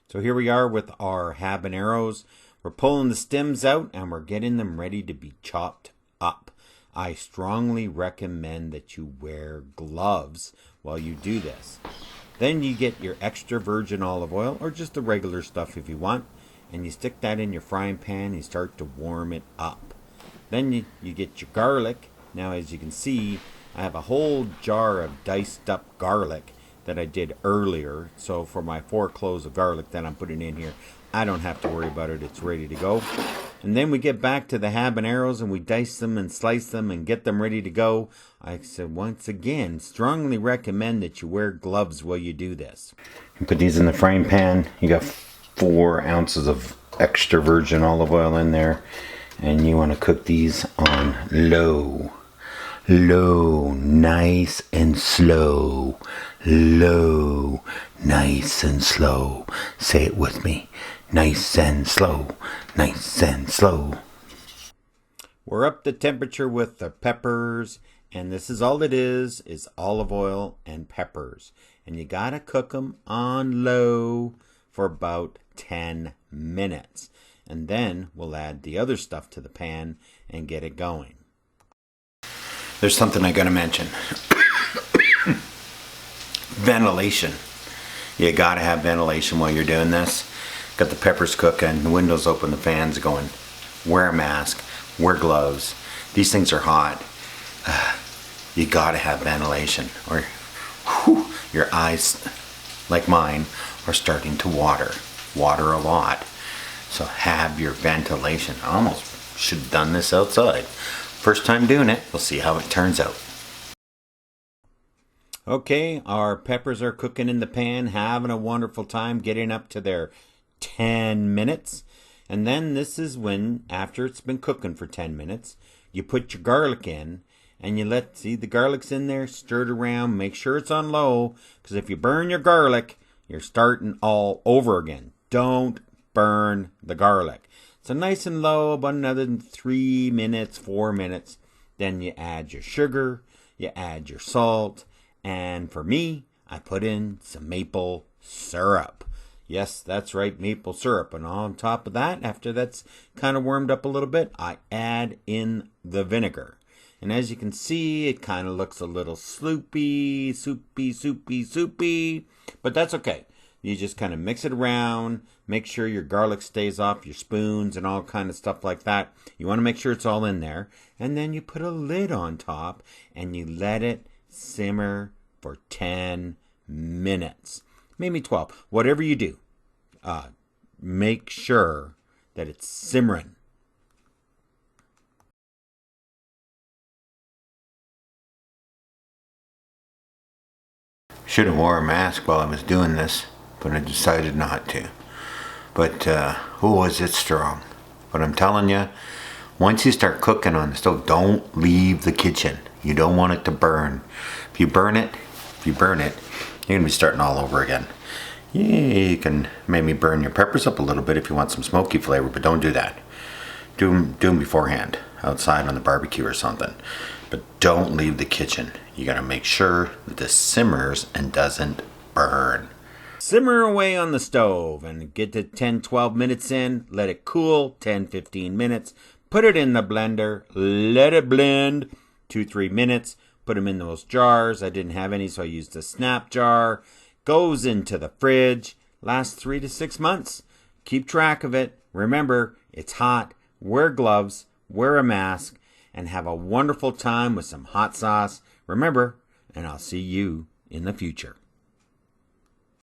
So here we are with our habaneros. We're pulling the stems out and we're getting them ready to be chopped up. I strongly recommend that you wear gloves while you do this. Then you get your extra virgin olive oil, or just the regular stuff if you want, and you stick that in your frying pan and you start to warm it up. Then you get your garlic. Now, as you can see, I have a whole jar of diced up garlic that I did earlier. So for my 4 cloves of garlic that I'm putting in here, I don't have to worry about it. It's ready to go. And then we get back to the habaneros and we dice them and slice them and get them ready to go. I said, once again, strongly recommend that you wear gloves while you do this. You put these in the frying pan. You got 4 ounces of extra virgin olive oil in there. And you want to cook these on low, nice and slow. Low, nice and slow. Say it with me. Nice and slow, nice and slow. We're up the temperature with the peppers, and this is all it is olive oil and peppers. And you gotta cook them on low for about 10 minutes. And then we'll add the other stuff to the pan and get it going. There's something I gotta mention. Ventilation. You gotta have ventilation while you're doing this. Got the peppers cooking, the windows open, the fans going. Wear a mask, wear gloves. These things are hot. You gotta have ventilation, or your eyes, like mine, are starting to water a lot. So have your ventilation. I almost should have done this outside. First time doing it, we'll see how it turns out. Okay, our peppers are cooking in the pan, having a wonderful time, getting up to their 10 minutes. And then this is when, after it's been cooking for 10 minutes, you put your garlic in and you see the garlic's in there, stir it around, make sure it's on low, because if you burn your garlic, you're starting all over again. Don't burn the garlic. So nice and low, about another 3 minutes, 4 minutes. Then you add your sugar, you add your salt, and for me, I put in some maple syrup. Yes, that's right, maple syrup. And on top of that, after that's kind of warmed up a little bit, I add in the vinegar. And as you can see, it kind of looks a little soupy, but that's okay. You just kind of mix it around, make sure your garlic stays off your spoons and all kind of stuff like that. You want to make sure it's all in there. And then you put a lid on top and you let it simmer for 10 minutes. Maybe 12. Whatever you do, make sure that it's simmering. Should have wore a mask while I was doing this, but I decided not to. But, was it strong. But I'm telling you, once you start cooking on the stove, don't leave the kitchen. You don't want it to burn. If you burn it, you're going to be starting all over again. Yeah, you can maybe burn your peppers up a little bit if you want some smoky flavor, but don't do that. Do them beforehand, outside on the barbecue or something. But don't leave the kitchen. You got to make sure that this simmers and doesn't burn. Simmer away on the stove and get to 10-12 minutes in. Let it cool 10-15 minutes. Put it in the blender. Let it blend 2-3 minutes. Put them in those jars. I didn't have any, so I used a snap jar. Goes into the fridge. Lasts 3 to 6 months. Keep track of it. Remember, it's hot. Wear gloves. Wear a mask. And have a wonderful time with some hot sauce. Remember, and I'll see you in the future.